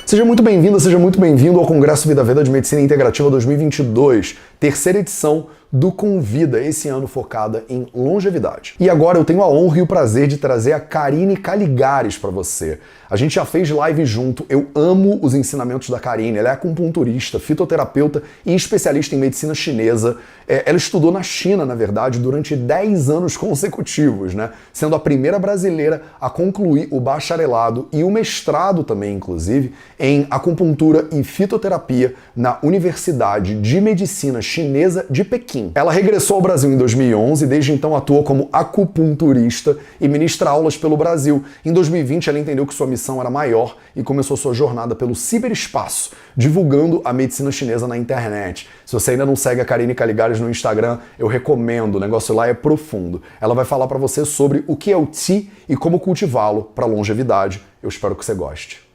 Seja muito bem-vinda, seja muito bem-vindo ao Congresso Vida Veda de Medicina Integrativa 2022, terceira edição do Convida, esse ano focada em longevidade. E agora eu tenho a honra e o prazer de trazer a Karine Caligares para você. A gente já fez live junto, eu amo os ensinamentos da Karine, ela é acupunturista, fitoterapeuta e especialista em medicina chinesa. Ela estudou na China, na verdade, durante 10 anos consecutivos, né? Sendo a primeira brasileira a concluir o bacharelado e o mestrado também, inclusive, em acupuntura e fitoterapia na Universidade de Medicina Chinesa de Pequim. Ela regressou ao Brasil em 2011 e desde então atua como acupunturista e ministra aulas pelo Brasil. Em 2020 ela entendeu que sua missão era maior e começou sua jornada pelo ciberespaço, divulgando a medicina chinesa na internet. Se você ainda não segue a Karine Caligares no Instagram, eu recomendo, o negócio lá é profundo. Ela vai falar para você sobre o que é o Qi e como cultivá-lo para longevidade. Eu espero que você goste.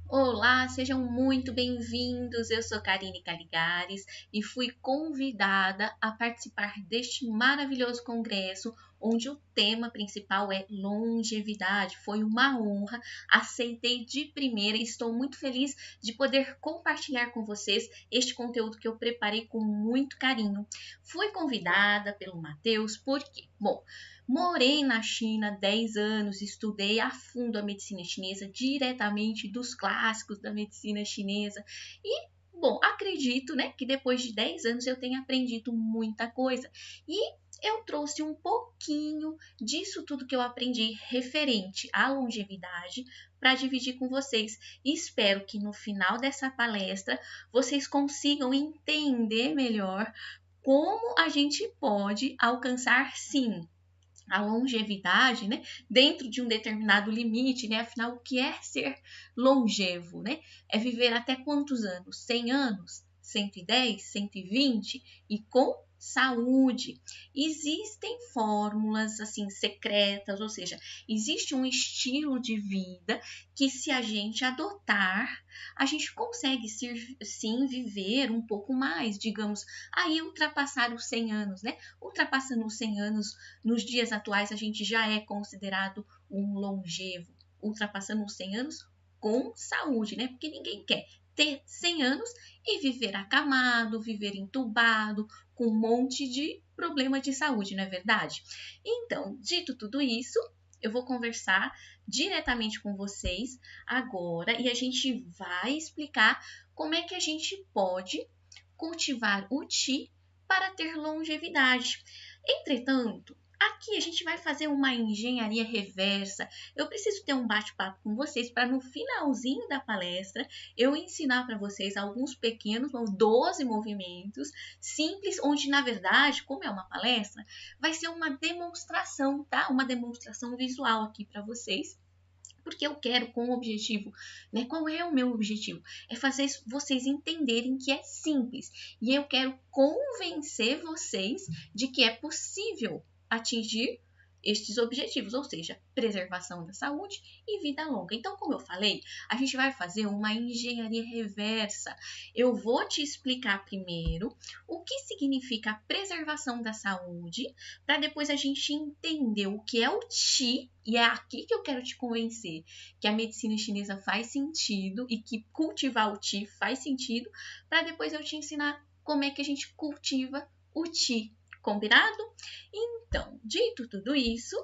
Olá, sejam muito bem-vindos. Eu sou Karine Caligares e fui convidada a participar deste maravilhoso congresso, onde o tema principal é longevidade. Foi uma honra, aceitei de primeira e estou muito feliz de poder compartilhar com vocês este conteúdo que eu preparei com muito carinho. Fui convidada pelo Matheus porque, morei na China 10 anos, estudei a fundo a medicina chinesa, diretamente dos clássicos da medicina chinesa. E, acredito, que depois de 10 anos eu tenha aprendido muita coisa. E eu trouxe um pouquinho disso tudo que eu aprendi referente à longevidade para dividir com vocês. E espero que no final dessa palestra vocês consigam entender melhor como a gente pode alcançar, sim, a longevidade, dentro de um determinado limite, Afinal, o que é ser longevo, É viver até quantos anos? 100 anos? 110? 120? E com saúde. Existem fórmulas, assim, secretas, ou seja, existe um estilo de vida que, se a gente adotar, a gente consegue sim viver um pouco mais, digamos, aí ultrapassar os 100 anos, Ultrapassando os 100 anos, nos dias atuais, a gente já é considerado um longevo. Ultrapassando os 100 anos com saúde, Porque ninguém quer ter 100 anos e viver acamado, viver entubado, com um monte de problema de saúde, não é verdade? Então, dito tudo isso, eu vou conversar diretamente com vocês agora e a gente vai explicar como é que a gente pode cultivar o Qi para ter longevidade. Entretanto, aqui a gente vai fazer uma engenharia reversa. Eu preciso ter um bate-papo com vocês para no finalzinho da palestra eu ensinar para vocês alguns pequenos, 12 movimentos simples, onde na verdade, como é uma palestra, vai ser uma demonstração, tá? Uma demonstração visual aqui para vocês. Porque eu quero com o objetivo, Qual é o meu objetivo? É fazer vocês entenderem que é simples. E eu quero convencer vocês de que é possível atingir estes objetivos, ou seja, preservação da saúde e vida longa. Então, como eu falei, a gente vai fazer uma engenharia reversa. Eu vou te explicar primeiro o que significa a preservação da saúde, para depois a gente entender o que é o Qi, e é aqui que eu quero te convencer que a medicina chinesa faz sentido e que cultivar o Qi faz sentido, para depois eu te ensinar como é que a gente cultiva o Qi. Combinado? Então, dito tudo isso,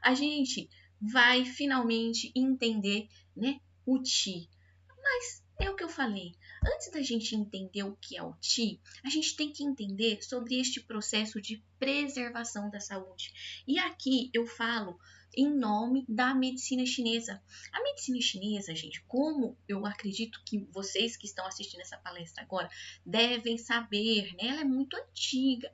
a gente vai finalmente entender, o Qi. Mas é o que eu falei. Antes da gente entender o que é o Qi, a gente tem que entender sobre este processo de preservação da saúde. E aqui eu falo em nome da medicina chinesa. A medicina chinesa, gente, como eu acredito que vocês que estão assistindo essa palestra agora devem saber, Ela é muito antiga.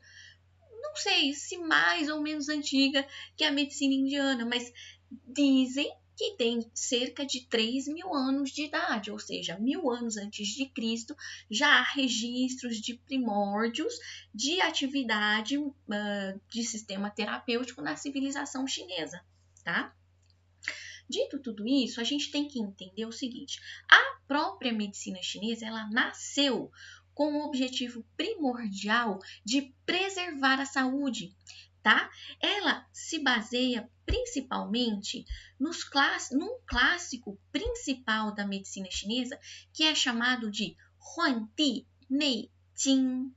Não sei se mais ou menos antiga que a medicina indiana, mas dizem que tem cerca de 3.000 anos de idade, ou seja, 1.000 anos antes de Cristo, já há registros de primórdios de atividade de sistema terapêutico na civilização chinesa, tá? Dito tudo isso, a gente tem que entender o seguinte: a própria medicina chinesa, ela nasceu com o objetivo primordial de preservar a saúde, tá? Ela se baseia principalmente num clássico principal da medicina chinesa, que é chamado de Huangdi Neijing.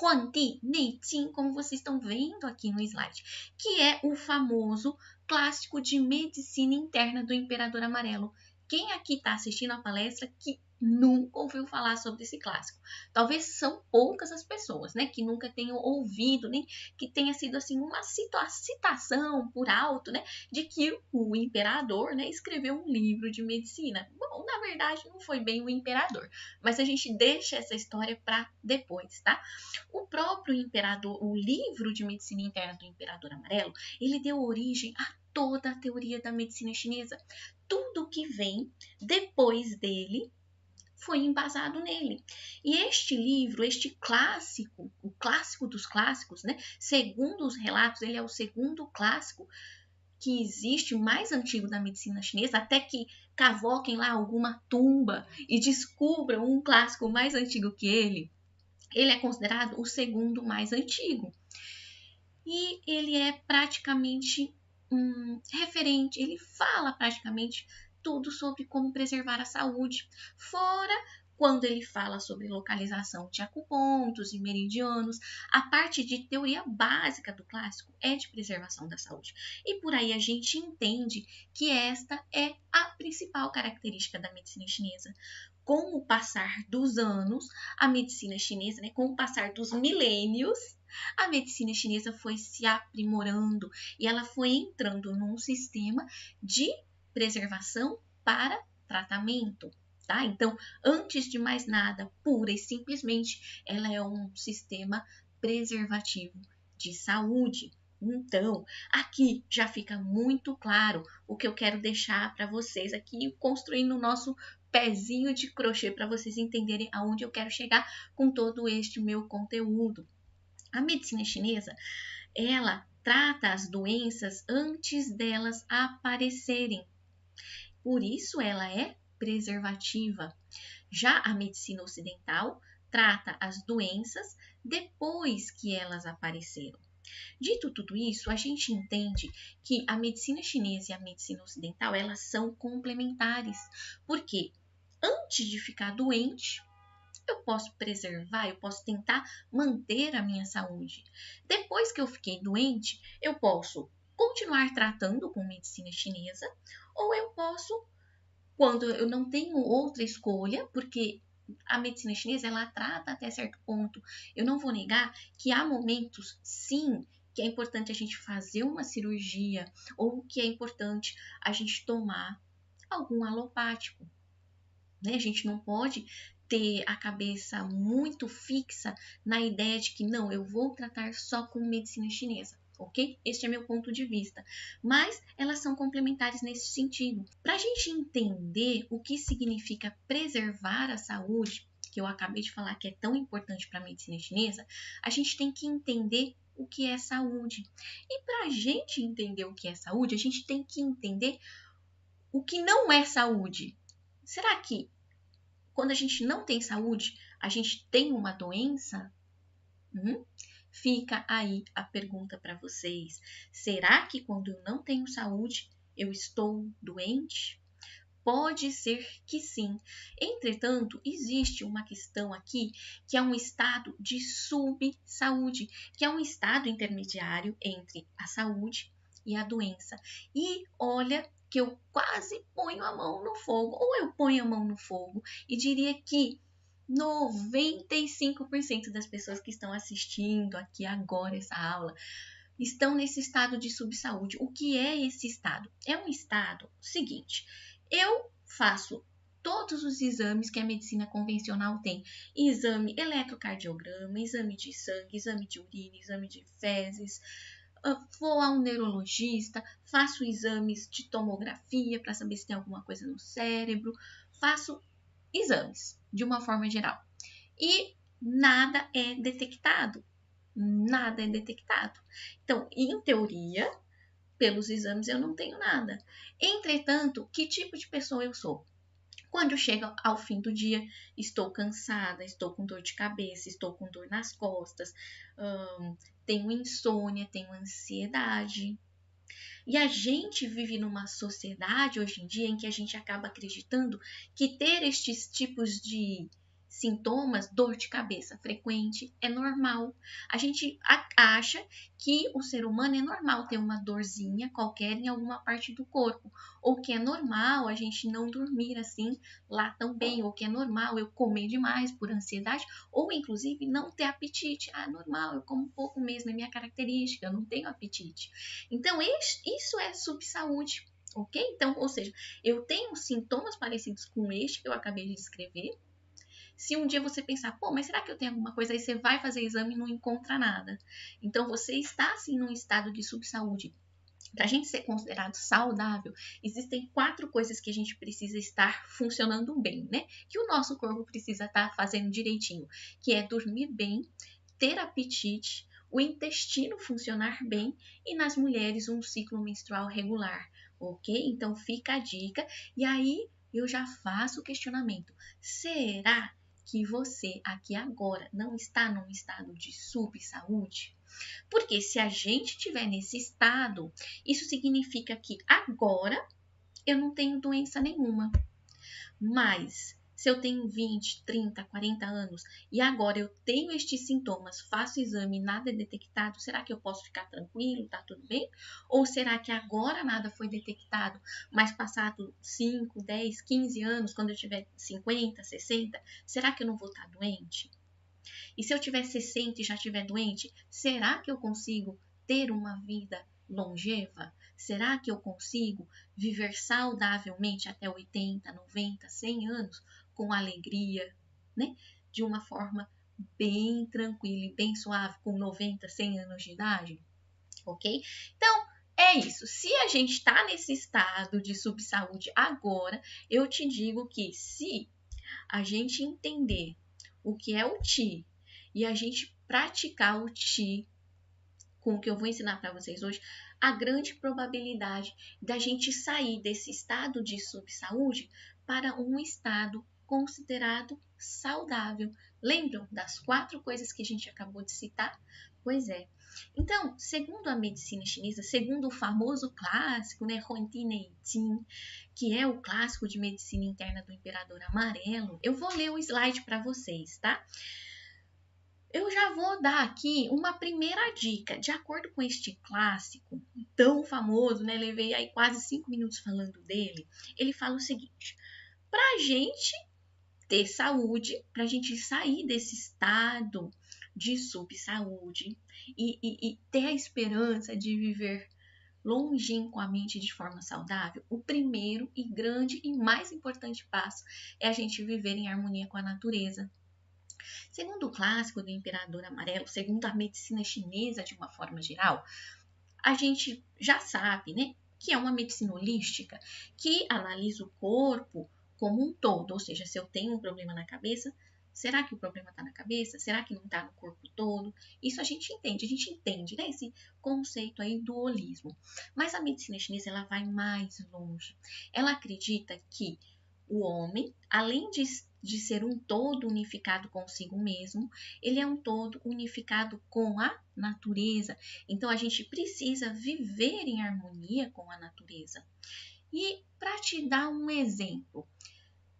Huangdi Neijing, como vocês estão vendo aqui no slide, que é o famoso clássico de medicina interna do Imperador Amarelo. Quem aqui está assistindo a palestra que nunca ouviu falar sobre esse clássico? Talvez são poucas as pessoas, né, que nunca tenham ouvido, nem que tenha sido assim uma citação por alto, né, de que o imperador, né, escreveu um livro de medicina. Bom, na verdade não foi bem o imperador, mas a gente deixa essa história para depois, tá? O próprio imperador, o livro de medicina interna do Imperador Amarelo, ele deu origem a toda a teoria da medicina chinesa. Tudo que vem depois dele foi embasado nele. E este livro, este clássico, o clássico dos clássicos, né? Segundo os relatos, ele é o segundo clássico que existe, mais antigo da medicina chinesa, até que cavoquem lá alguma tumba e descubram um clássico mais antigo que ele. Ele é considerado o segundo mais antigo. E ele é praticamente referente, ele fala praticamente tudo sobre como preservar a saúde, fora quando ele fala sobre localização de acupontos e meridianos. A parte de teoria básica do clássico é de preservação da saúde. E por aí a gente entende que esta é a principal característica da medicina chinesa. Com o passar dos anos, a medicina chinesa, né, com o passar dos milênios, a medicina chinesa foi se aprimorando e ela foi entrando num sistema de preservação para tratamento, tá? Então, antes de mais nada, pura e simplesmente, ela é um sistema preservativo de saúde. Então, aqui já fica muito claro o que eu quero deixar para vocês aqui, construindo o nosso pezinho de crochê para vocês entenderem aonde eu quero chegar com todo este meu conteúdo. A medicina chinesa, ela trata as doenças antes delas aparecerem. Por isso ela é preservativa. Já a medicina ocidental trata as doenças depois que elas apareceram. Dito tudo isso, a gente entende que a medicina chinesa e a medicina ocidental, elas são complementares. Porque antes de ficar doente, eu posso preservar, eu posso tentar manter a minha saúde. Depois que eu fiquei doente, eu posso continuar tratando com medicina chinesa, ou eu posso, quando eu não tenho outra escolha, porque a medicina chinesa ela trata até certo ponto. Eu não vou negar que há momentos, sim, que é importante a gente fazer uma cirurgia, ou que é importante a gente tomar algum alopático. Né? A gente não pode ter a cabeça muito fixa na ideia de que não, eu vou tratar só com medicina chinesa, ok? Este é meu ponto de vista. Mas elas são complementares nesse sentido. Para a gente entender o que significa preservar a saúde, que eu acabei de falar que é tão importante para a medicina chinesa, a gente tem que entender o que é saúde. E para a gente entender o que é saúde, a gente tem que entender o que não é saúde. Será que quando a gente não tem saúde, a gente tem uma doença? Fica aí a pergunta para vocês. Será que quando eu não tenho saúde, eu estou doente? Pode ser que sim. Entretanto, existe uma questão aqui que é um estado de subsaúde, que é um estado intermediário entre a saúde e a doença. E olha que eu quase ponho a mão no fogo, ou eu ponho a mão no fogo e diria que 95% das pessoas que estão assistindo aqui agora essa aula estão nesse estado de subsaúde. O que é esse estado? É um estado seguinte: eu faço todos os exames que a medicina convencional tem. Exame eletrocardiograma, exame de sangue, exame de urina, exame de fezes. Vou a um neurologista, faço exames de tomografia para saber se tem alguma coisa no cérebro. Faço exames, de uma forma geral. E nada é detectado. Nada é detectado. Então, em teoria, pelos exames eu não tenho nada. Entretanto, que tipo de pessoa eu sou? Quando chega ao fim do dia, estou cansada, estou com dor de cabeça, estou com dor nas costas, tenho insônia, tenho ansiedade. E a gente vive numa sociedade hoje em dia em que a gente acaba acreditando que ter estes tipos de sintomas, dor de cabeça frequente, é normal. A gente acha que o ser humano é normal ter uma dorzinha qualquer em alguma parte do corpo, ou que é normal a gente não dormir assim lá tão bem, ou que é normal eu comer demais por ansiedade, ou inclusive não ter apetite. Ah, normal, eu como pouco mesmo, é minha característica, eu não tenho apetite. Então, isso é subsaúde, ok? Então, ou seja, eu tenho sintomas parecidos com este que eu acabei de descrever. Se um dia você pensar, pô, mas será que eu tenho alguma coisa? Aí você vai fazer exame e não encontra nada. Então, você está, assim, num estado de subsaúde. Para a gente ser considerado saudável, existem 4 coisas que a gente precisa estar funcionando bem, né? Que o nosso corpo precisa estar fazendo direitinho, que é dormir bem, ter apetite, o intestino funcionar bem e nas mulheres um ciclo menstrual regular, ok? Então fica a dica e aí eu já faço o questionamento: será que você aqui agora não está num estado de subsaúde? Porque se a gente estiver nesse estado, isso significa que agora eu não tenho doença nenhuma. Mas se eu tenho 20, 30, 40 anos e agora eu tenho estes sintomas, faço exame e nada é detectado, será que eu posso ficar tranquilo, tá tudo bem? Ou será que agora nada foi detectado, mas passado 5, 10, 15 anos, quando eu tiver 50, 60, será que eu não vou estar doente? E se eu tiver 60 e já estiver doente, será que eu consigo ter uma vida longeva? Será que eu consigo viver saudavelmente até 80, 90, 100 anos com alegria, né? De uma forma bem tranquila e bem suave, com 90, 100 anos de idade, ok? Então, é isso. Se a gente está nesse estado de subsaúde agora, eu te digo que se a gente entender o que é o Qi e a gente praticar o Qi com o que eu vou ensinar para vocês hoje, a grande probabilidade da gente sair desse estado de subsaúde para um estado considerado saudável. Lembram das 4 coisas que a gente acabou de citar? Pois é. Então, segundo a medicina chinesa, segundo o famoso clássico, né, Huan-Ti Nei-Jing, que é o clássico de medicina interna do Imperador Amarelo, eu vou ler o slide para vocês, tá? Eu já vou dar aqui uma primeira dica. De acordo com este clássico tão famoso, né? Levei aí quase 5 minutos falando dele. Ele fala o seguinte: para a gente ter saúde, para a gente sair desse estado de subsaúde e ter a esperança de viver longínquamente de forma saudável, o primeiro e grande e mais importante passo é a gente viver em harmonia com a natureza. Segundo o clássico do Imperador Amarelo, segundo a medicina chinesa de uma forma geral, a gente já sabe, né, que é uma medicina holística que analisa o corpo como um todo, ou seja, se eu tenho um problema na cabeça, será que o problema está na cabeça? Será que não está no corpo todo? Isso a gente entende, né, esse conceito aí do holismo. Mas a medicina chinesa, ela vai mais longe. Ela acredita que o homem, além de ser um todo unificado consigo mesmo, ele é um todo unificado com a natureza. Então a gente precisa viver em harmonia com a natureza. E para te dar um exemplo,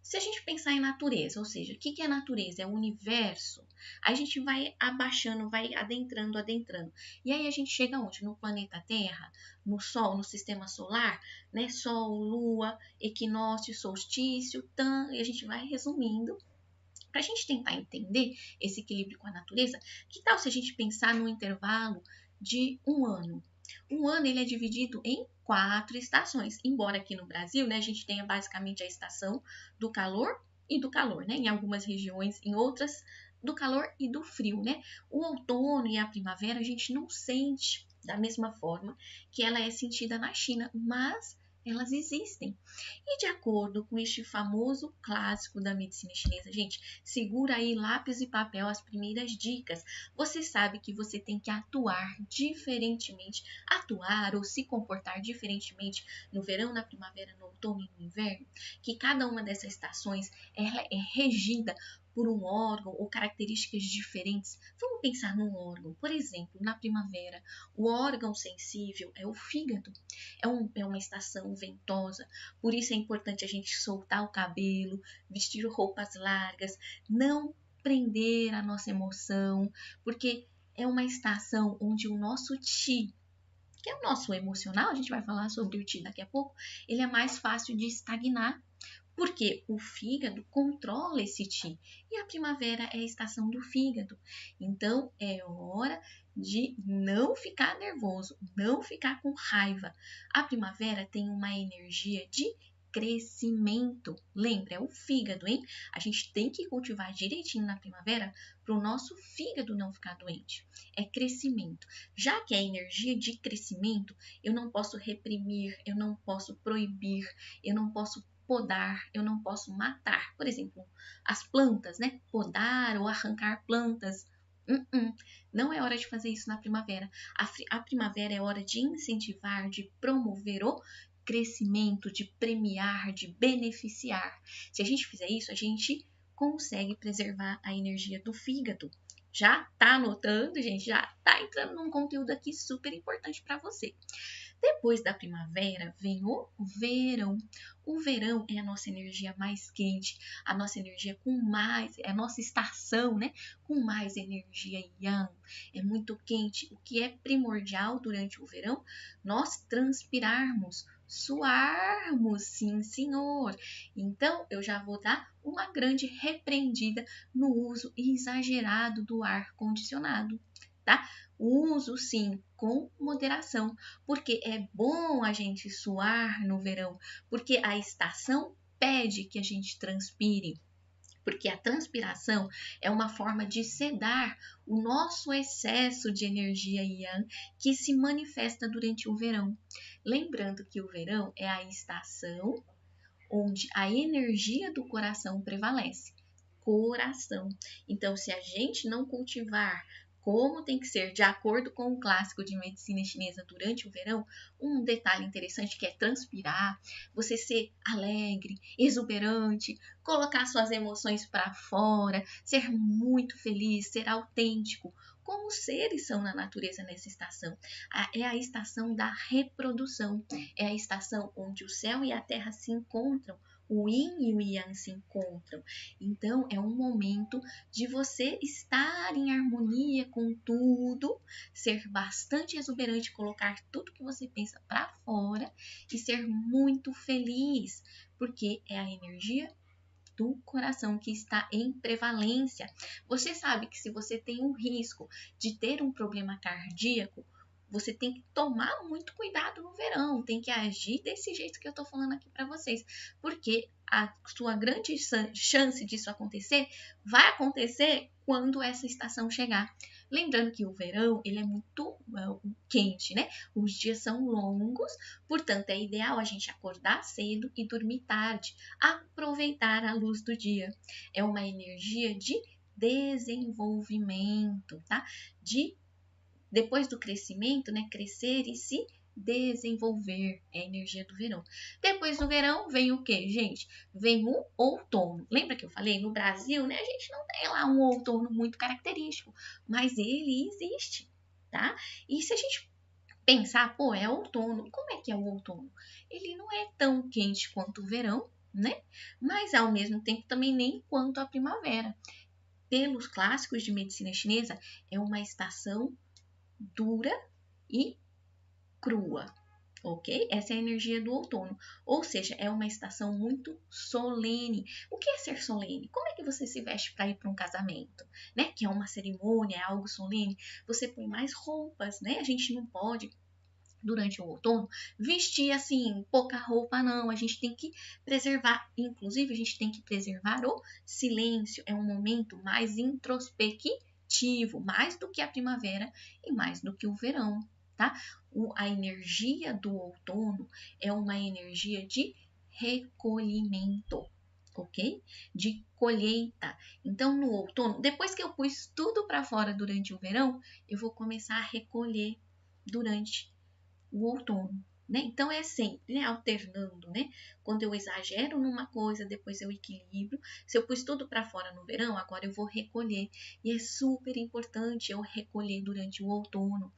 se a gente pensar em natureza, ou seja, o que é natureza? É o universo. A gente vai abaixando, vai adentrando. E aí a gente chega onde? No planeta Terra, no Sol, no sistema solar, né? Sol, Lua, equinócio, solstício, e a gente vai resumindo. Para a gente tentar entender esse equilíbrio com a natureza, que tal se a gente pensar no intervalo de um ano? Um ano ele é dividido em 4 estações, embora aqui no Brasil, né, a gente tenha basicamente a estação do calor e do calor, né? Em algumas regiões, em outras, do calor e do frio, né? O outono e a primavera a gente não sente da mesma forma que ela é sentida na China, mas elas existem. E de acordo com este famoso clássico da medicina chinesa, gente, segura aí lápis e papel as primeiras dicas. Você sabe que você tem que atuar diferentemente, atuar ou se comportar diferentemente no verão, na primavera, no outono e no inverno, que cada uma dessas estações ela é regida por um órgão ou características diferentes. Vamos pensar num órgão. Por exemplo, na primavera, o órgão sensível é o fígado. É uma estação ventosa, por isso é importante a gente soltar o cabelo, vestir roupas largas, não prender a nossa emoção, porque é uma estação onde o nosso chi, que é o nosso emocional, a gente vai falar sobre o chi daqui a pouco, ele é mais fácil de estagnar, porque o fígado controla esse chi. E a primavera é a estação do fígado. Então é hora de não ficar nervoso, não ficar com raiva. A primavera tem uma energia de crescimento. Lembra, é o fígado, hein? A gente tem que cultivar direitinho na primavera para o nosso fígado não ficar doente. É crescimento. Já que é energia de crescimento, eu não posso reprimir, eu não posso proibir, eu não posso podar, eu não posso matar. Por exemplo, as plantas, né? Podar ou arrancar plantas. Não é hora de fazer isso na primavera. A primavera é hora de incentivar, de promover o crescimento, de premiar, de beneficiar. Se a gente fizer isso, a gente consegue preservar a energia do fígado. Já tá anotando, gente? Já tá entrando num conteúdo aqui super importante para você. Depois da primavera vem o verão. O verão é a nossa energia mais quente, a nossa energia com mais, é a nossa estação, né? Com mais energia yang. É muito quente. O que é primordial durante o verão? Nós transpirarmos, suarmos, sim, senhor. Então, eu já vou dar uma grande repreendida no uso exagerado do ar condicionado, tá? Uso sim, com moderação, porque é bom a gente suar no verão, porque a estação pede que a gente transpire, porque a transpiração é uma forma de sedar o nosso excesso de energia yang que se manifesta durante o verão. Lembrando que o verão é a estação onde a energia do coração prevalece. Coração. Então, se a gente não cultivar como tem que ser, de acordo com o clássico de medicina chinesa durante o verão, um detalhe interessante que é transpirar, você ser alegre, exuberante, colocar suas emoções para fora, ser muito feliz, ser autêntico, como os seres são na natureza nessa estação. É a estação da reprodução, é a estação onde o céu e a terra se encontram, o yin e o yang se encontram. Então, é um momento de você estar em harmonia com tudo, ser bastante exuberante, colocar tudo que você pensa para fora e ser muito feliz, porque é a energia do coração que está em prevalência. Você sabe que se você tem um risco de ter um problema cardíaco, você tem que tomar muito cuidado no verão, tem que agir desse jeito que eu tô falando aqui para vocês, porque a sua grande chance disso acontecer vai acontecer quando essa estação chegar. Lembrando que o verão, ele é muito quente, né? Os dias são longos, portanto, é ideal a gente acordar cedo e dormir tarde, aproveitar a luz do dia. É uma energia de desenvolvimento, tá? Depois do crescimento, né? Crescer e se desenvolver é a energia do verão. Depois do verão vem o que, gente? Vem o outono. Lembra que eu falei? No Brasil, né? A gente não tem lá um outono muito característico, mas ele existe, tá? E se a gente pensar, pô, é outono. Como é que é o outono? Ele não é tão quente quanto o verão, né? Mas ao mesmo tempo também nem quanto a primavera. Pelos clássicos de medicina chinesa, é uma estação dura e crua, ok? Essa é a energia do outono, ou seja, é uma estação muito solene. O que é ser solene? Como é que você se veste para ir para um casamento, né? Que é uma cerimônia, é algo solene. Você põe mais roupas, né? A gente não pode durante o outono vestir assim pouca roupa, não. A gente tem que preservar, inclusive a gente tem que preservar o silêncio. É um momento mais introspectivo, mais do que a primavera e mais do que o verão, tá? A energia do outono é uma energia de recolhimento, ok? De colheita. Então, no outono, depois que eu pus tudo para fora durante o verão, eu vou começar a recolher durante o outono, né? Então é sempre, né, alternando, né? Quando eu exagero numa coisa, depois eu equilibro. Se eu pus tudo para fora no verão, agora eu vou recolher. E é super importante eu recolher durante o outono,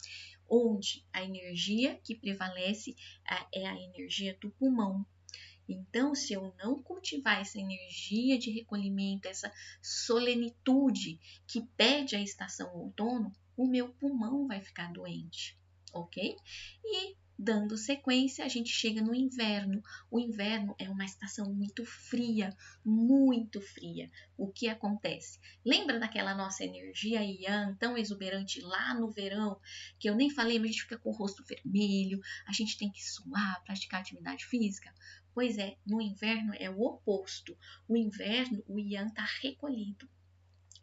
onde a energia que prevalece é a energia do pulmão. Então, se eu não cultivar essa energia de recolhimento, essa solenitude que pede a estação outono, o meu pulmão vai ficar doente, ok? E dando sequência, a gente chega no inverno. O inverno é uma estação muito fria, muito fria. O que acontece? Lembra daquela nossa energia yang tão exuberante lá no verão, que eu nem falei, mas a gente fica com o rosto vermelho, a gente tem que suar, praticar atividade física? Pois é, no inverno é o oposto. O inverno, o yang está recolhido.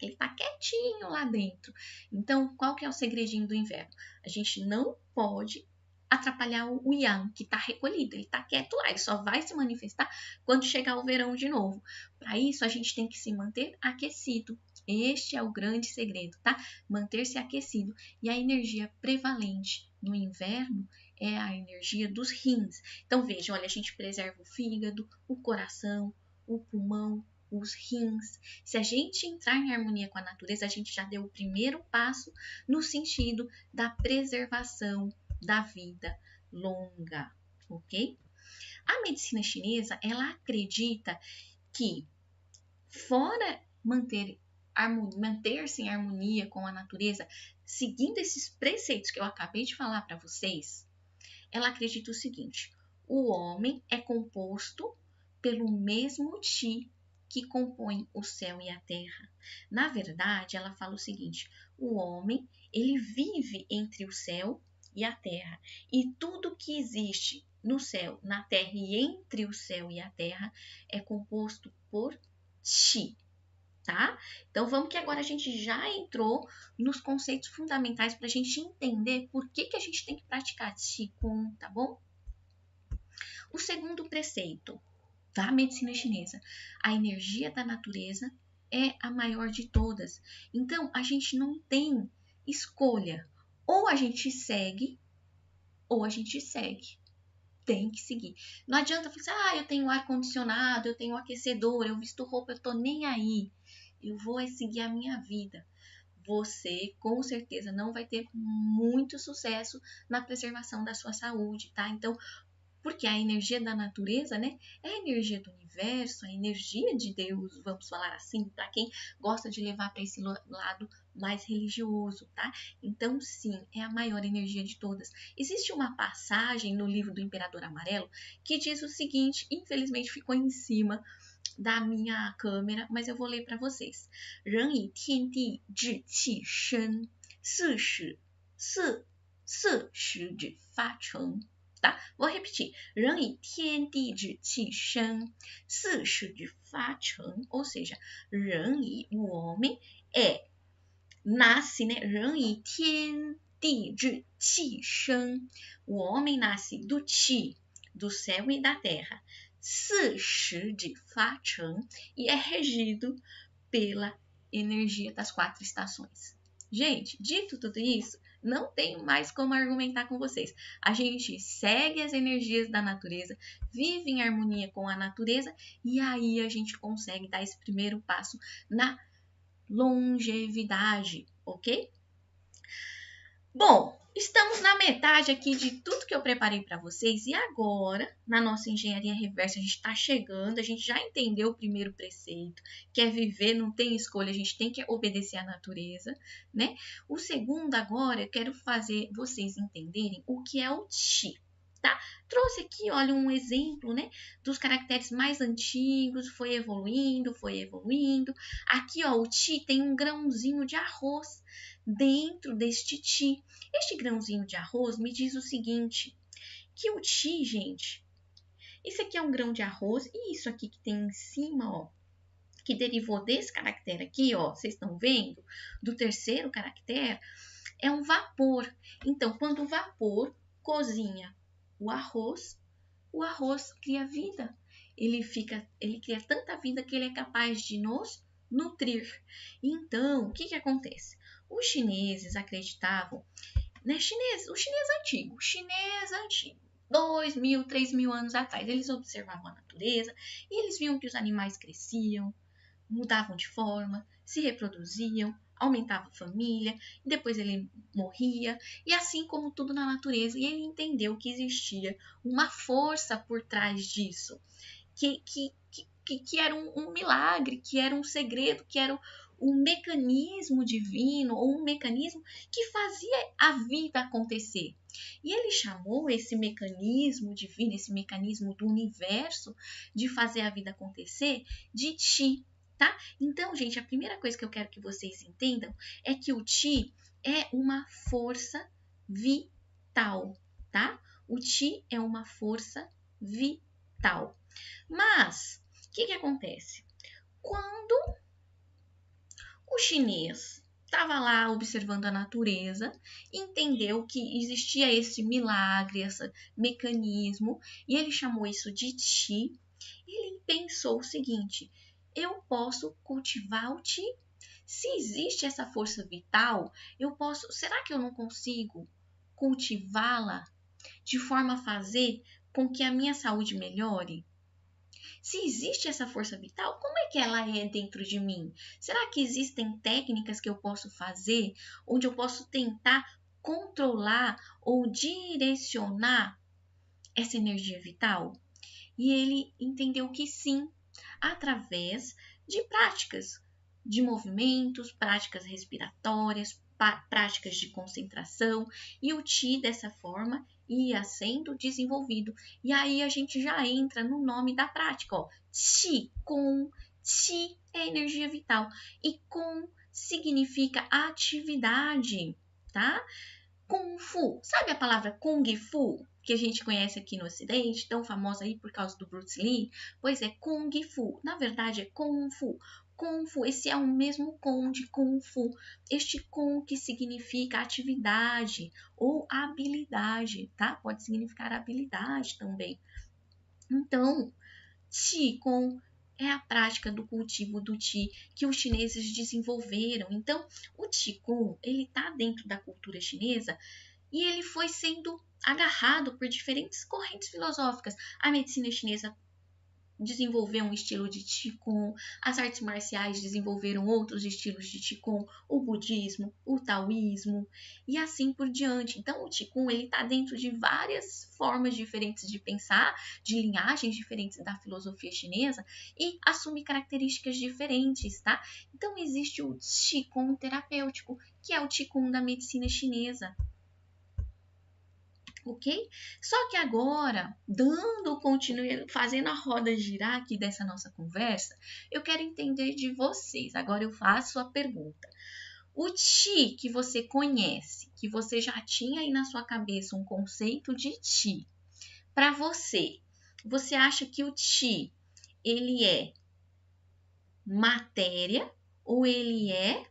Ele está quietinho lá dentro. Então, qual que é o segredinho do inverno? A gente não pode atrapalhar o yang, que está recolhido. Ele está quieto lá, ele só vai se manifestar quando chegar o verão de novo. Para isso, a gente tem que se manter aquecido. Este é o grande segredo, tá? Manter-se aquecido. E a energia prevalente no inverno é a energia dos rins. Então, veja, olha, a gente preserva o fígado, o coração, o pulmão, os rins. Se a gente entrar em harmonia com a natureza, a gente já deu o primeiro passo no sentido da preservação da vida longa, ok? A medicina chinesa, ela acredita que, fora manter-se em harmonia com a natureza, seguindo esses preceitos que eu acabei de falar para vocês, ela acredita o seguinte: o homem é composto pelo mesmo Qi que compõe o céu e a terra. Na verdade, ela fala o seguinte: o homem, ele vive entre o céu e a terra, e tudo que existe no céu, na terra e entre o céu e a terra é composto por Qi, tá? Então vamos que agora a gente já entrou nos conceitos fundamentais para a gente entender por que a gente tem que praticar Qigong, tá bom? O segundo preceito da medicina chinesa: a energia da natureza é a maior de todas. Então, a gente não tem escolha. Ou a gente segue, ou a gente segue. Tem que seguir. Não adianta falar assim: eu tenho ar-condicionado, eu tenho aquecedor, eu visto roupa, eu tô nem aí. Eu vou seguir a minha vida. Você, com certeza, não vai ter muito sucesso na preservação da sua saúde, tá? Então, porque a energia da natureza, né, é a energia do universo, a energia de Deus, vamos falar assim, para quem gosta de levar para esse lado mais religioso, tá? Então, sim, é a maior energia de todas. Existe uma passagem no livro do Imperador Amarelo que diz o seguinte, infelizmente ficou em cima da minha câmera, mas eu vou ler para vocês. 人以天地之气生，四时之发成。tá? Vou repetir. 人以天地之气生，四时之发成。Ou seja, 人以 o homem nasce, né? 人以天地之气生， o homem nasce do Qi, do céu e da terra. 四时之发成 e é regido pela energia das 4 estações. Gente, dito tudo isso, não tenho mais como argumentar com vocês. A gente segue as energias da natureza, vive em harmonia com a natureza e aí a gente consegue dar esse primeiro passo na longevidade, ok? Bom, estamos na metade aqui de tudo que eu preparei para vocês e agora, na nossa engenharia reversa, a gente está chegando, a gente já entendeu o primeiro preceito, que é viver, não tem escolha, a gente tem que obedecer à natureza, né? O segundo agora, eu quero fazer vocês entenderem o que é o Qi, tá? Trouxe aqui, olha, um exemplo, né, dos caracteres mais antigos, foi evoluindo. Aqui, ó, o Qi tem um grãozinho de arroz dentro deste Qi. Este grãozinho de arroz me diz o seguinte, que o Qi, gente, isso aqui é um grão de arroz e isso aqui que tem em cima, ó, que derivou desse caractere aqui, ó, vocês estão vendo, do terceiro caractere, é um vapor. Então, quando o vapor cozinha o arroz cria vida. Ele cria tanta vida que ele é capaz de nos nutrir. Então, o que acontece? Os chineses acreditavam, né? O chinês antigo, 2.000, 3.000 anos atrás. Eles observavam a natureza e eles viam que os animais cresciam, mudavam de forma, se reproduziam, aumentava a família, e depois ele morria, e assim como tudo na natureza, e ele entendeu que existia uma força por trás disso, que era um milagre, que era um segredo, que era um mecanismo divino, ou um mecanismo que fazia a vida acontecer. E ele chamou esse mecanismo divino, esse mecanismo do universo de fazer a vida acontecer, de Chi. Tá? Então, gente, a primeira coisa que eu quero que vocês entendam é que o Chi é uma força vital, tá? O Chi é uma força vital. Mas, o que acontece? Quando o chinês estava lá observando a natureza, entendeu que existia esse milagre, esse mecanismo, e ele chamou isso de Chi. Ele pensou o seguinte: eu posso cultivar o Chi? Se existe essa força vital, eu posso. Será que eu não consigo cultivá-la de forma a fazer com que a minha saúde melhore? Se existe essa força vital, como é que ela é dentro de mim? Será que existem técnicas que eu posso fazer onde eu posso tentar controlar ou direcionar essa energia vital? E ele entendeu que sim, através de práticas de movimentos, práticas respiratórias, práticas de concentração, e o Qi dessa forma ia sendo desenvolvido. E aí a gente já entra no nome da prática, ó, Qi Kong. Qi é energia vital e Kong significa atividade, tá? Kung Fu, sabe a palavra Kung Fu, que a gente conhece aqui no Ocidente, tão famosa aí por causa do Bruce Lee? Pois é, Kung Fu, na verdade é Kung Fu. Kung Fu, esse é o mesmo Kung de Kung Fu. Este Kung que significa atividade ou habilidade, tá? Pode significar habilidade também. Então, Qigong é a prática do cultivo do Qi que os chineses desenvolveram. Então, o Qigong, ele está dentro da cultura chinesa e ele foi sendo agarrado por diferentes correntes filosóficas. A medicina chinesa desenvolveu um estilo de Qigong, as artes marciais desenvolveram outros estilos de Qigong, o budismo, o taoísmo e assim por diante. Então, o Qigong ele está dentro de várias formas diferentes de pensar, de linhagens diferentes da filosofia chinesa e assume características diferentes, tá? Então, existe o Qigong terapêutico, que é o Qigong da medicina chinesa. Ok? Só que agora, fazendo a roda girar aqui dessa nossa conversa, eu quero entender de vocês. Agora eu faço a pergunta. O Qi que você conhece, que você já tinha aí na sua cabeça um conceito de Qi, para você, você acha que o Qi, ele é matéria ou ele é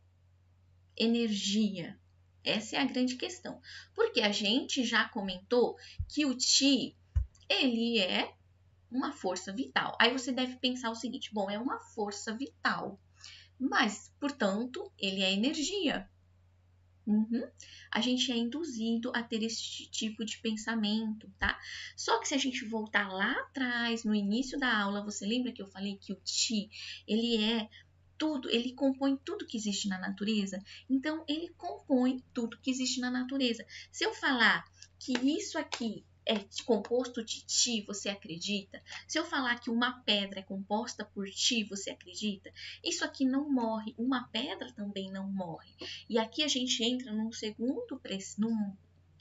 energia? Essa é a grande questão. Porque a gente já comentou que o Qi, ele é uma força vital. Aí você deve pensar o seguinte: bom, é uma força vital, mas, portanto, ele é energia. A gente é induzido a ter esse tipo de pensamento, tá? Só que se a gente voltar lá atrás, no início da aula, você lembra que eu falei que o Qi, ele é tudo, ele compõe tudo que existe na natureza? Então, ele compõe tudo que existe na natureza. Se eu falar que isso aqui é composto de Qi, você acredita? Se eu falar que uma pedra é composta por Qi, você acredita? Isso aqui não morre, uma pedra também não morre. E aqui a gente entra num num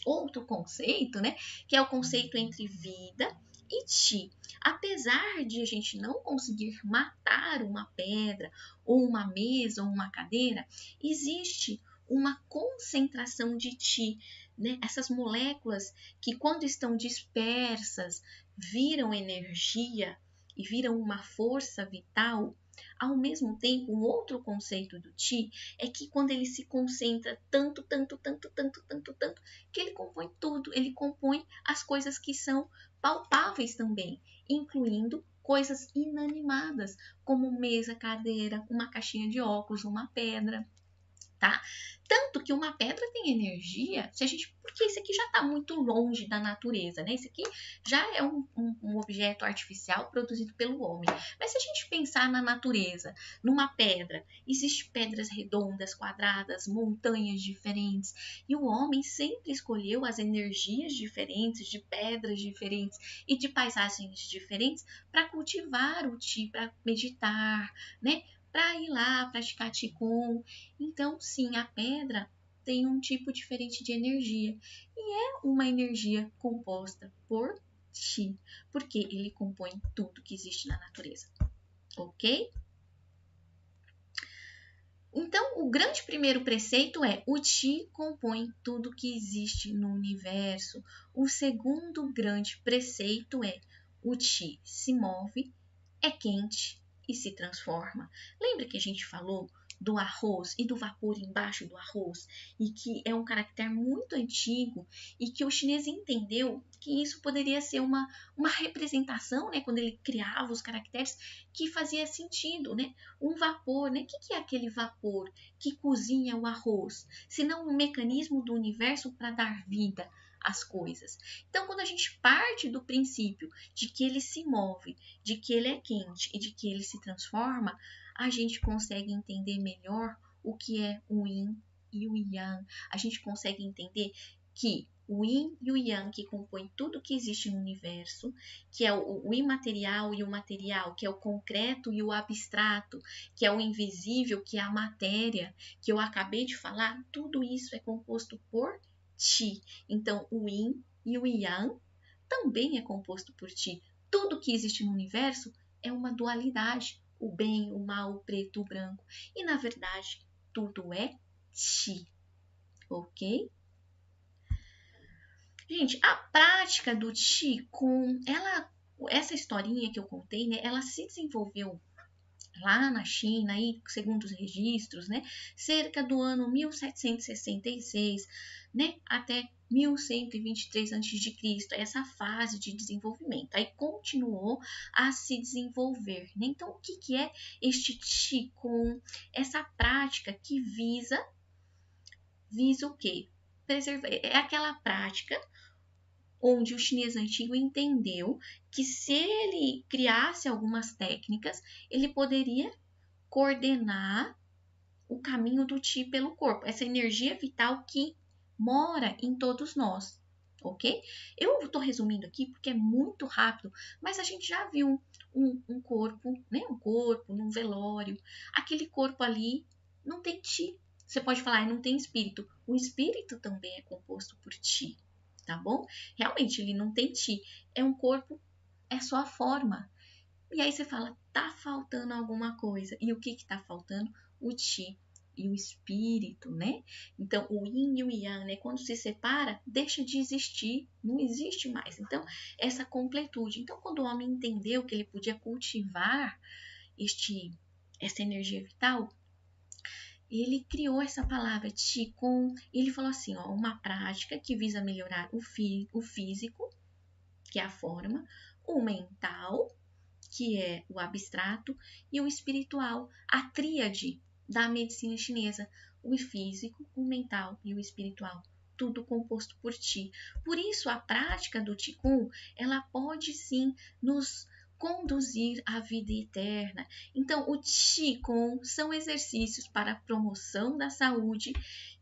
outro conceito, né? Que é o conceito entre vida e Qi. Apesar de a gente não conseguir matar uma pedra, ou uma mesa, ou uma cadeira, existe uma concentração de Qi, né? Essas moléculas que, quando estão dispersas, viram energia e viram uma força vital. Ao mesmo tempo, um outro conceito do Qi é que quando ele se concentra tanto, que ele compõe tudo, ele compõe as coisas que são palpáveis também, incluindo coisas inanimadas, como mesa, cadeira, uma caixinha de óculos, uma pedra. tá? Tanto que uma pedra tem energia, porque isso aqui já está muito longe da natureza, né? Isso aqui já é um objeto artificial produzido pelo homem. Mas se a gente pensar na natureza, numa pedra, existem pedras redondas, quadradas, montanhas diferentes, e o homem sempre escolheu as energias diferentes, de pedras diferentes e de paisagens diferentes para cultivar o Qi, para meditar, né? Para ir lá praticar Qigong. Então, sim, a pedra tem um tipo diferente de energia e é uma energia composta por Qi, porque ele compõe tudo que existe na natureza, ok? Então, o grande primeiro preceito é: o Qi compõe tudo que existe no universo. O segundo grande preceito é: o Qi se move, é quente e se transforma. Lembra que a gente falou do arroz e do vapor embaixo do arroz, e que é um caractere muito antigo, e que o chinês entendeu que isso poderia ser uma representação, né, quando ele criava os caracteres, que fazia sentido, né? Um vapor, né? O que é aquele vapor que cozinha o arroz? Senão um mecanismo do universo para dar vida às coisas. Então, quando a gente parte do princípio de que ele se move, de que ele é quente e de que ele se transforma, a gente consegue entender melhor o que é o Yin e o Yang. A gente consegue entender que o Yin e o Yang, que compõem tudo que existe no universo, que é o imaterial e o material, que é o concreto e o abstrato, que é o invisível, que é a matéria, que eu acabei de falar, tudo isso é composto por Qi. Então, o Yin e o Yang também é composto por Qi. Tudo que existe no universo é uma dualidade, o bem, o mal, o preto, o branco. E, na verdade, tudo é Qi, ok? Gente, a prática do Qigong, essa historinha que eu contei, né, ela se desenvolveu lá na China, aí, segundo os registros, né, cerca do ano 1766, né, até 1123 a.C., essa fase de desenvolvimento. Aí continuou a se desenvolver, né? Então, o que é este Qigong? Essa prática que visa o quê? É aquela prática onde o chinês antigo entendeu que se ele criasse algumas técnicas, ele poderia coordenar o caminho do Qi pelo corpo, essa energia vital que mora em todos nós, ok? Eu estou resumindo aqui porque é muito rápido, mas a gente já viu um corpo, né? Um corpo num velório. Aquele corpo ali não tem Qi. Você pode falar, não tem espírito. O espírito também é composto por Qi, tá bom? Realmente, ele não tem Qi. É um corpo, é só a forma. E aí você fala, tá faltando alguma coisa. E o que tá faltando? O Qi e o espírito, né? Então, o Yin e o Yang, né? Quando se separa, deixa de existir, não existe mais. Então, essa completude. Então, quando o homem entendeu que ele podia cultivar essa energia vital, ele criou essa palavra Qigong. Ele falou assim, ó, uma prática que visa melhorar o físico, que é a forma, o mental, que é o abstrato, e o espiritual, a tríade da medicina chinesa, o físico, o mental e o espiritual, tudo composto por Qi. Por isso, a prática do Qigong, ela pode sim nos conduzir à vida eterna. Então, o Qigong são exercícios para a promoção da saúde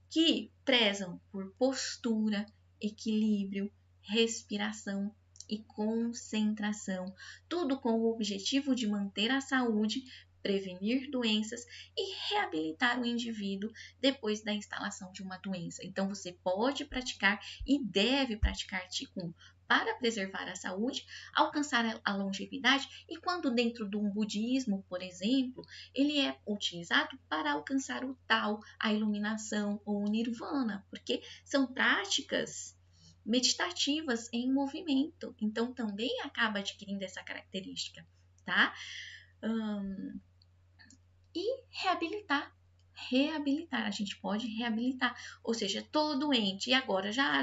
que prezam por postura, equilíbrio, respiração e concentração, tudo com o objetivo de manter a saúde, prevenir doenças e reabilitar o indivíduo depois da instalação de uma doença. Então, você pode praticar e deve praticar Qigong para preservar a saúde, alcançar a longevidade, e quando dentro do budismo, por exemplo, ele é utilizado para alcançar o Tao, a iluminação ou o Nirvana, porque são práticas meditativas em movimento, então também acaba adquirindo essa característica, tá? E reabilitar, a gente pode reabilitar, ou seja, tô doente e agora já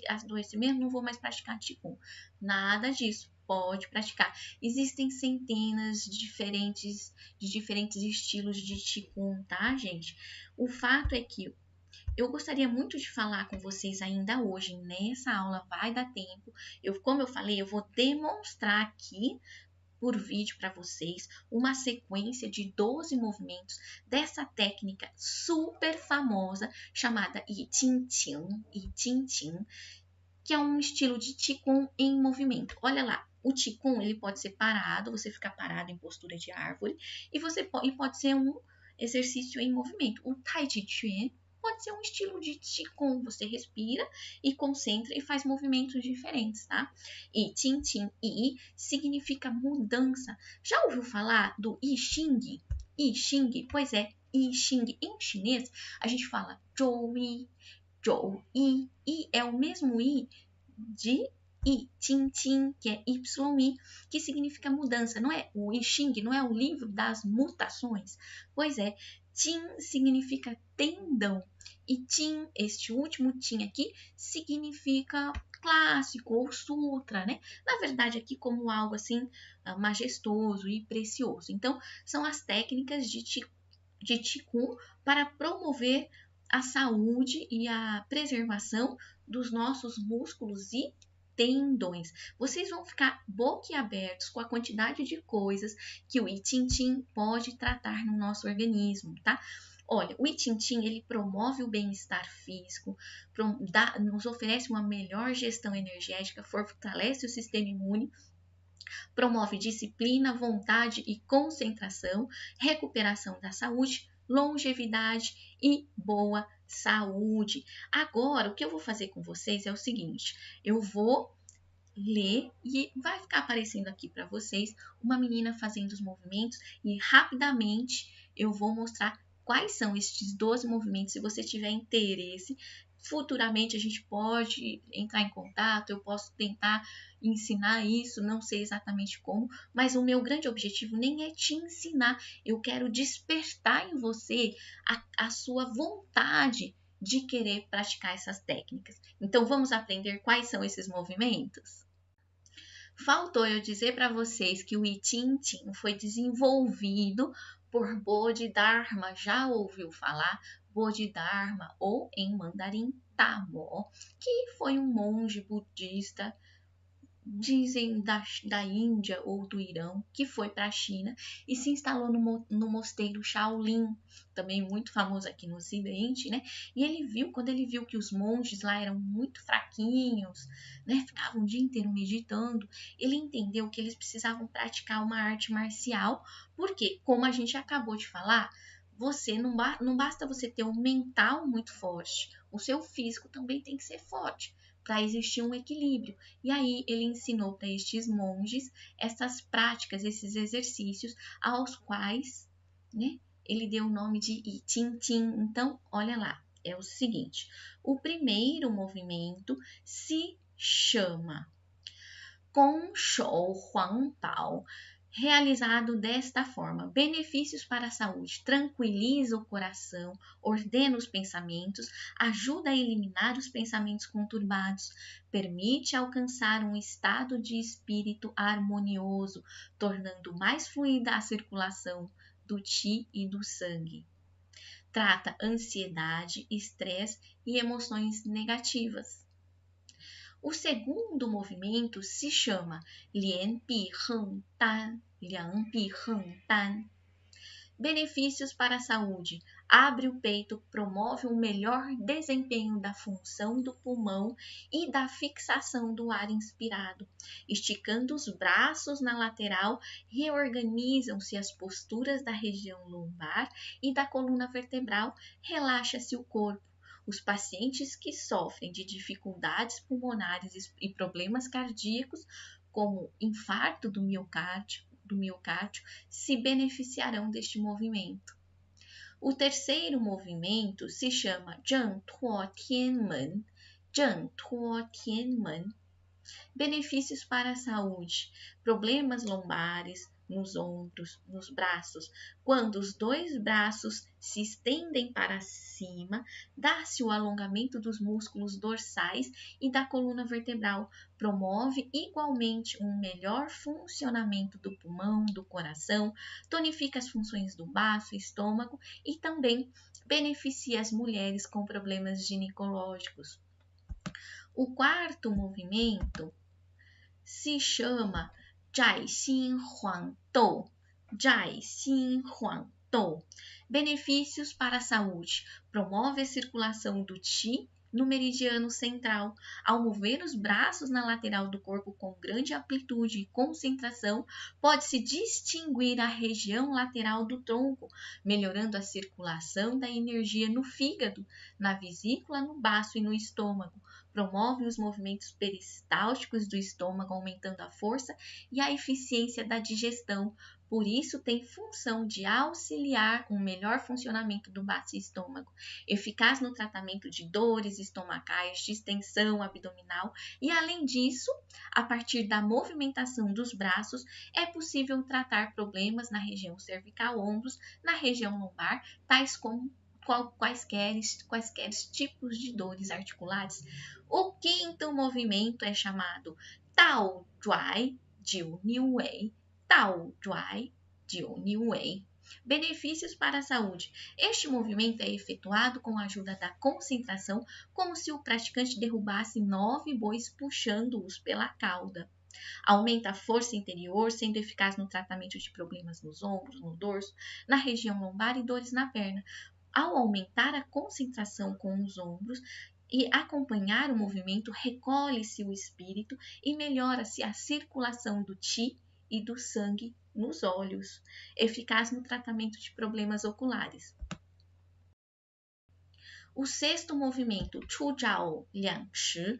adoeci mesmo, não vou mais praticar Qigong, nada disso. pode praticar. Existem centenas de diferentes estilos de Qigong, tá, gente? O fato é que eu gostaria muito de falar com vocês ainda hoje, nessa aula vai dar tempo. Como eu falei, eu vou demonstrar aqui por vídeo para vocês uma sequência de 12 movimentos dessa técnica super famosa chamada I Ching Ching, que é um estilo de Qigong em movimento. Olha lá, o Qigong ele pode ser parado, você fica parado em postura de árvore, e pode ser um exercício em movimento. O Tai Chi Chuan pode ser um estilo de Qigong, você respira e concentra e faz movimentos diferentes, tá? E Qing Qing I significa mudança. Já ouviu falar do I Ching? I Ching, pois é, I Ching em chinês a gente fala Zhou Yi, Zhou Yi. I é o mesmo I de I Ching Ching, que é YI, que significa mudança. Não é o I Ching, não é o livro das mutações? Pois é, Qing significa tendão. E Qing, este último Qing aqui, significa clássico ou sutra, né? Na verdade, aqui como algo assim majestoso e precioso. Então, são as técnicas de Qigong para promover a saúde e a preservação dos nossos músculos e tendões. Vocês vão ficar boquiabertos com a quantidade de coisas que o I Ching Ching pode tratar no nosso organismo, tá? Olha, o I Ching Ching, ele promove o bem-estar físico, nos oferece uma melhor gestão energética, fortalece o sistema imune, promove disciplina, vontade e concentração, recuperação da saúde, longevidade e boa saúde. Agora, o que eu vou fazer com vocês é o seguinte, eu vou ler e vai ficar aparecendo aqui para vocês uma menina fazendo os movimentos e rapidamente eu vou mostrar quais são estes 12 movimentos. Se você tiver interesse, futuramente a gente pode entrar em contato, eu posso tentar ensinar isso, não sei exatamente como, mas o meu grande objetivo nem é te ensinar, eu quero despertar em você a sua vontade de querer praticar essas técnicas. Então vamos aprender quais são esses movimentos? Faltou eu dizer para vocês que o I Ching Ching foi desenvolvido por Bodhidharma. Já ouviu falar? Bodhidharma, ou em mandarim Tamo, que foi um monge budista, dizem da Índia ou do Irão, que foi para a China e se instalou no mosteiro Shaolin, também muito famoso aqui no Ocidente, né? E quando ele viu que os monges lá eram muito fraquinhos, né? Ficavam o dia inteiro meditando, ele entendeu que eles precisavam praticar uma arte marcial, porque, como a gente acabou de falar, você não basta você ter um mental muito forte, o seu físico também tem que ser forte, para existir um equilíbrio. E aí ele ensinou para estes monges essas práticas, esses exercícios, aos quais, né, ele deu o nome de I Ching Ching. Então, olha lá, é o seguinte, o primeiro movimento se chama Gong Shou Huang Bao, realizado desta forma: benefícios para a saúde, tranquiliza o coração, ordena os pensamentos, ajuda a eliminar os pensamentos conturbados, permite alcançar um estado de espírito harmonioso, tornando mais fluida a circulação do Qi e do sangue. Trata ansiedade, estresse e emoções negativas. O segundo movimento se chama Lian Bi Heng Dan. Benefícios para a saúde. Abre o peito, promove um melhor desempenho da função do pulmão e da fixação do ar inspirado. Esticando os braços na lateral, reorganizam-se as posturas da região lombar e da coluna vertebral, relaxa-se o corpo. Os pacientes que sofrem de dificuldades pulmonares e problemas cardíacos, como infarto do miocárdio, se beneficiarão deste movimento. O terceiro movimento se chama Zheng Tuo Tianmen. Benefícios para a saúde, problemas lombares, nos ombros, nos braços. Quando os dois braços se estendem para cima, dá-se o alongamento dos músculos dorsais e da coluna vertebral. Promove igualmente um melhor funcionamento do pulmão, do coração, tonifica as funções do baço, estômago e também beneficia as mulheres com problemas ginecológicos. O quarto movimento se chama Zhai Xin Huang Dou. Zhai Xin Huang Dou. Benefícios para a saúde. Promove a circulação do Qi no meridiano central. Ao mover os braços na lateral do corpo com grande amplitude e concentração, pode-se distinguir a região lateral do tronco, melhorando a circulação da energia no fígado, na vesícula, no baço e no estômago. Promove os movimentos peristálticos do estômago, aumentando a força e a eficiência da digestão. Por isso, tem função de auxiliar um melhor funcionamento do baço e estômago, eficaz no tratamento de dores estomacais, distensão abdominal e, além disso, a partir da movimentação dos braços, é possível tratar problemas na região cervical, ombros, na região lombar, tais como quaisquer tipos de dores articulares. O quinto movimento é chamado Tao Zhuai Jiu Niu Wei. Tao Zhuai Jiu Niu Wei. Benefícios para a saúde. Este movimento é efetuado com a ajuda da concentração, como se o praticante derrubasse 9 bois puxando-os pela cauda. Aumenta a força interior, sendo eficaz no tratamento de problemas nos ombros, no dorso, na região lombar e dores na perna. Ao aumentar a concentração com os ombros e acompanhar o movimento, recolhe-se o espírito e melhora-se a circulação do Qi e do sangue nos olhos, eficaz no tratamento de problemas oculares. O sexto movimento, Chu Zhao Liang Chi,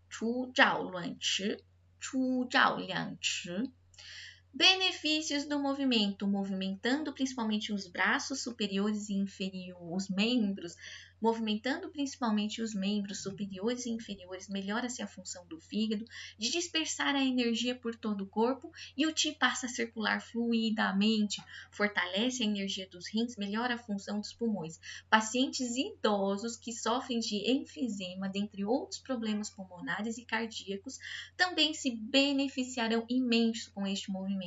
Chu Zhao Luan Chi, Chu Zhao Liang Chi. Benefícios do movimento, movimentando principalmente os braços superiores e inferiores, os membros, movimentando principalmente os membros superiores e inferiores, melhora-se a função do fígado, de dispersar a energia por todo o corpo e o Qi passa a circular fluidamente, fortalece a energia dos rins, melhora a função dos pulmões. Pacientes idosos que sofrem de enfisema, dentre outros problemas pulmonares e cardíacos, também se beneficiarão imenso com este movimento.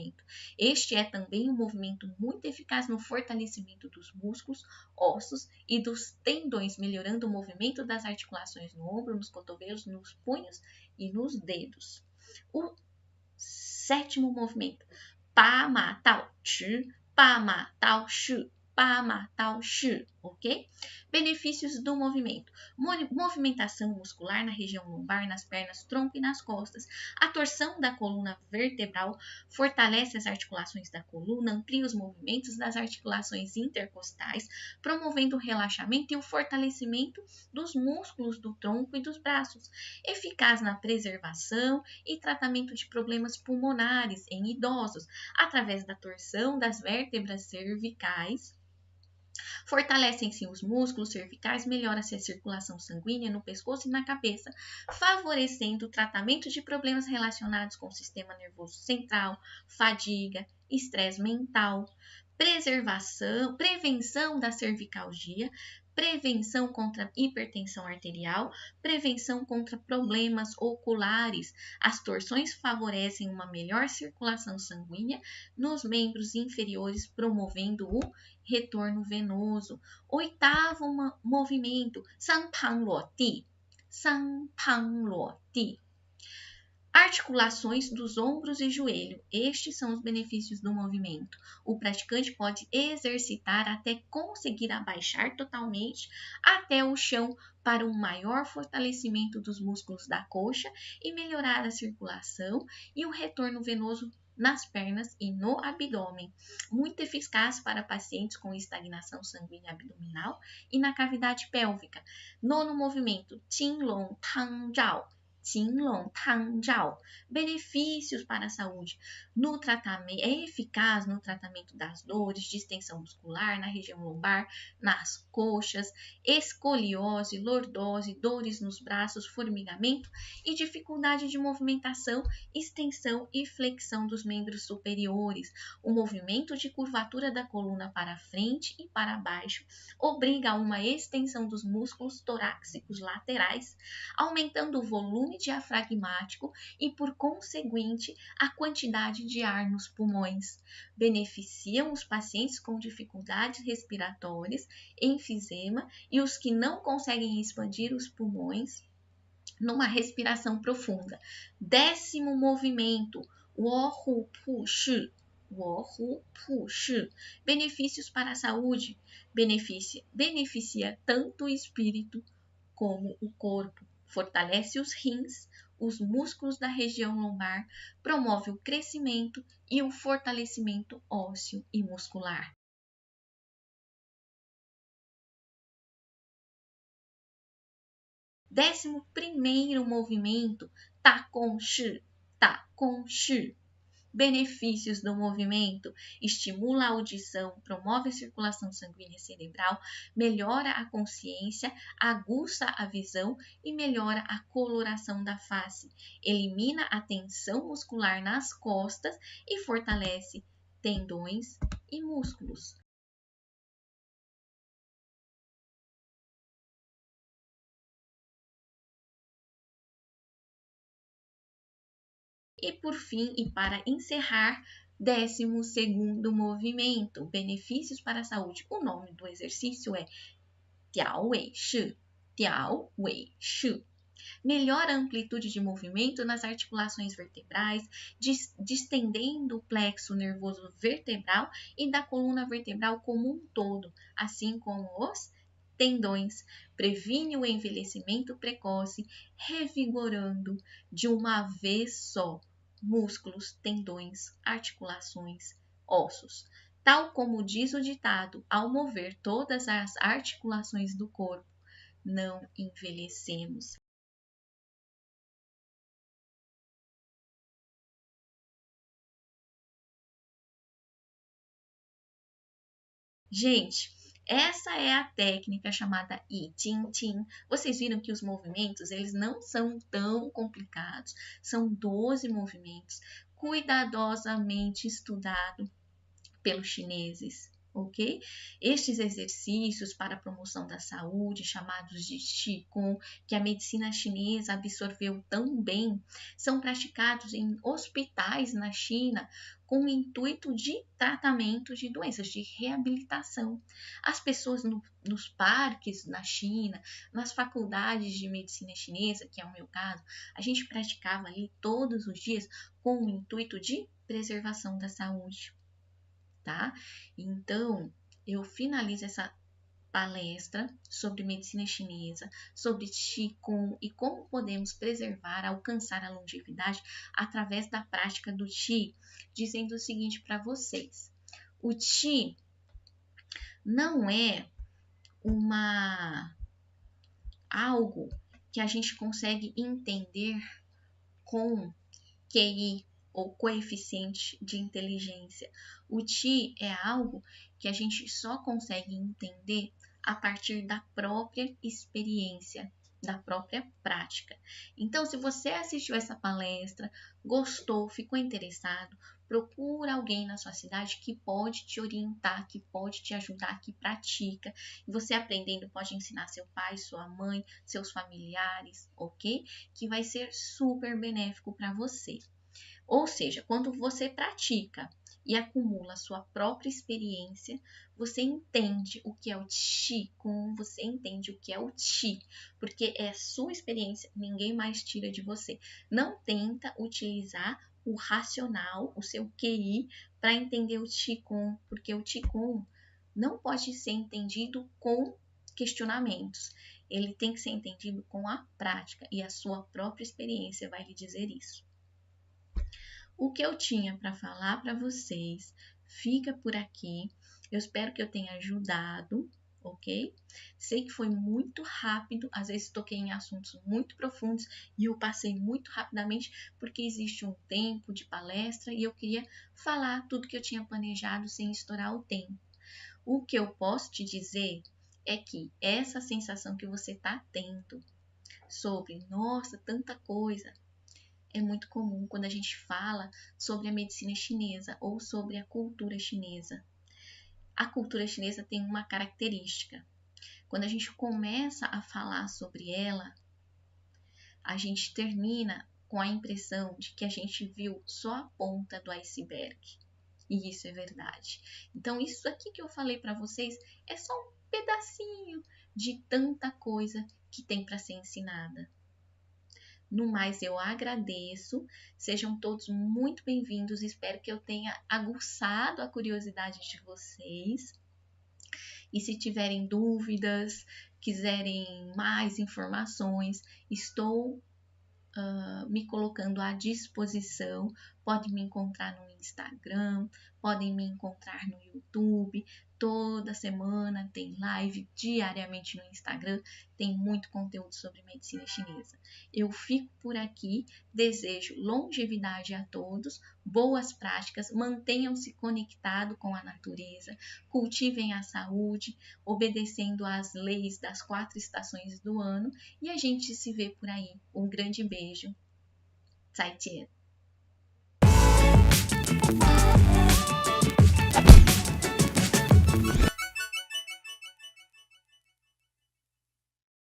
Este é também um movimento muito eficaz no fortalecimento dos músculos, ossos e dos tendões, melhorando o movimento das articulações no ombro, nos cotovelos, nos punhos e nos dedos. O sétimo movimento, Pa Ma Tao Chi, Pa Ma Tao Shi, Pa Ma Tao Shi, ok? Benefícios do movimento. Movimentação muscular na região lombar, nas pernas, tronco e nas costas. A torção da coluna vertebral fortalece as articulações da coluna, amplia os movimentos das articulações intercostais, promovendo o relaxamento e o fortalecimento dos músculos do tronco e dos braços. Eficaz na preservação e tratamento de problemas pulmonares em idosos, através da torção das vértebras cervicais. Fortalecem-se os músculos cervicais, melhora-se a circulação sanguínea no pescoço e na cabeça, favorecendo o tratamento de problemas relacionados com o sistema nervoso central, fadiga, estresse mental, prevenção da cervicalgia, prevenção contra hipertensão arterial, prevenção contra problemas oculares. As torções favorecem uma melhor circulação sanguínea nos membros inferiores, promovendo o retorno venoso. Oitavo movimento, Sanpang Luo Di. Sanpang Luo Di. Articulações dos ombros e joelho. Estes são os benefícios do movimento. O praticante pode exercitar até conseguir abaixar totalmente até o chão para um maior fortalecimento dos músculos da coxa e melhorar a circulação e o retorno venoso nas pernas e no abdômen. Muito eficaz para pacientes com estagnação sanguínea abdominal e na cavidade pélvica. Nono movimento, Qin Long Tang Zhao. Jinlong Tang Zhao. Benefícios para a saúde. No tratamento, é eficaz no tratamento das dores, distensão muscular na região lombar, nas coxas, escoliose, lordose, dores nos braços, formigamento e dificuldade de movimentação, extensão e flexão dos membros superiores. O movimento de curvatura da coluna para frente e para baixo obriga a uma extensão dos músculos torácicos laterais, aumentando o volume diafragmático e, por conseguinte, a quantidade de ar nos pulmões. Beneficiam os pacientes com dificuldades respiratórias, enfisema e os que não conseguem expandir os pulmões numa respiração profunda. 10º movimento, Wohu Pu Shi. Benefícios para a saúde. Beneficia tanto o espírito como o corpo. Fortalece os rins, os músculos da região lombar, promove o crescimento e o fortalecimento ósseo e muscular. Décimo primeiro movimento, Ta Kong Shi. Benefícios do movimento: estimula a audição, promove a circulação sanguínea cerebral, melhora a consciência, aguça a visão e melhora a coloração da face, elimina a tensão muscular nas costas e fortalece tendões e músculos. E por fim, e para encerrar, 12º movimento, benefícios para a saúde. O nome do exercício é Diao Wei Shi. Melhora a amplitude de movimento nas articulações vertebrais, distendendo o plexo nervoso vertebral e da coluna vertebral como um todo, assim como os tendões. Previne o envelhecimento precoce, revigorando de uma vez só músculos, tendões, articulações, ossos. Tal como diz o ditado, ao mover todas as articulações do corpo, não envelhecemos. Gente, essa é a técnica chamada I Ching Ching. Vocês viram que os movimentos, eles não são tão complicados. São 12 movimentos, cuidadosamente estudado pelos chineses, ok? Estes exercícios para a promoção da saúde, chamados de Qigong, que a medicina chinesa absorveu tão bem, são praticados em hospitais na China com o intuito de tratamento de doenças, de reabilitação. As pessoas nos parques na China, nas faculdades de medicina chinesa, que é o meu caso, a gente praticava ali todos os dias com o intuito de preservação da saúde. Tá? Então, eu finalizo essa palestra sobre medicina chinesa, sobre Qigong e como podemos preservar, alcançar a longevidade através da prática do Qi, dizendo o seguinte para vocês. O Qi não é algo que a gente consegue entender com QI ou coeficiente de inteligência. O Qi é algo que a gente só consegue entender a partir da própria experiência, da própria prática. Então, se você assistiu essa palestra, gostou, ficou interessado, procura alguém na sua cidade que pode te orientar, que pode te ajudar, que pratica. E você aprendendo pode ensinar seu pai, sua mãe, seus familiares, ok? Que vai ser super benéfico para você. Ou seja, quando você pratica e acumula a sua própria experiência, você entende o que é o Qigong, você entende o que é o Qi, porque é a sua experiência, ninguém mais tira de você. Não tenta utilizar o racional, o seu QI, para entender o Qigong, porque o Qigong não pode ser entendido com questionamentos. Ele tem que ser entendido com a prática e a sua própria experiência vai lhe dizer isso. O que eu tinha para falar para vocês fica por aqui. Eu espero que eu tenha ajudado, ok? Sei que foi muito rápido, às vezes toquei em assuntos muito profundos e eu passei muito rapidamente porque existe um tempo de palestra e eu queria falar tudo que eu tinha planejado sem estourar o tempo. O que eu posso te dizer é que essa sensação que você está tendo sobre, nossa, tanta coisa, é muito comum quando a gente fala sobre a medicina chinesa ou sobre a cultura chinesa. A cultura chinesa tem uma característica. Quando a gente começa a falar sobre ela, a gente termina com a impressão de que a gente viu só a ponta do iceberg. E isso é verdade. Então, isso aqui que eu falei para vocês é só um pedacinho de tanta coisa que tem para ser ensinada. No mais, eu agradeço. Sejam todos muito bem-vindos. Espero que eu tenha aguçado a curiosidade de vocês. E se tiverem dúvidas, quiserem mais informações, estou me colocando à disposição. Podem me encontrar no Instagram, podem me encontrar no YouTube. Toda semana tem live diariamente no Instagram. Tem muito conteúdo sobre medicina chinesa. Eu fico por aqui. Desejo longevidade a todos, boas práticas, mantenham-se conectados com a natureza, cultivem a saúde, obedecendo às leis das 4 estações do ano e a gente se vê por aí. Um grande beijo. 再见。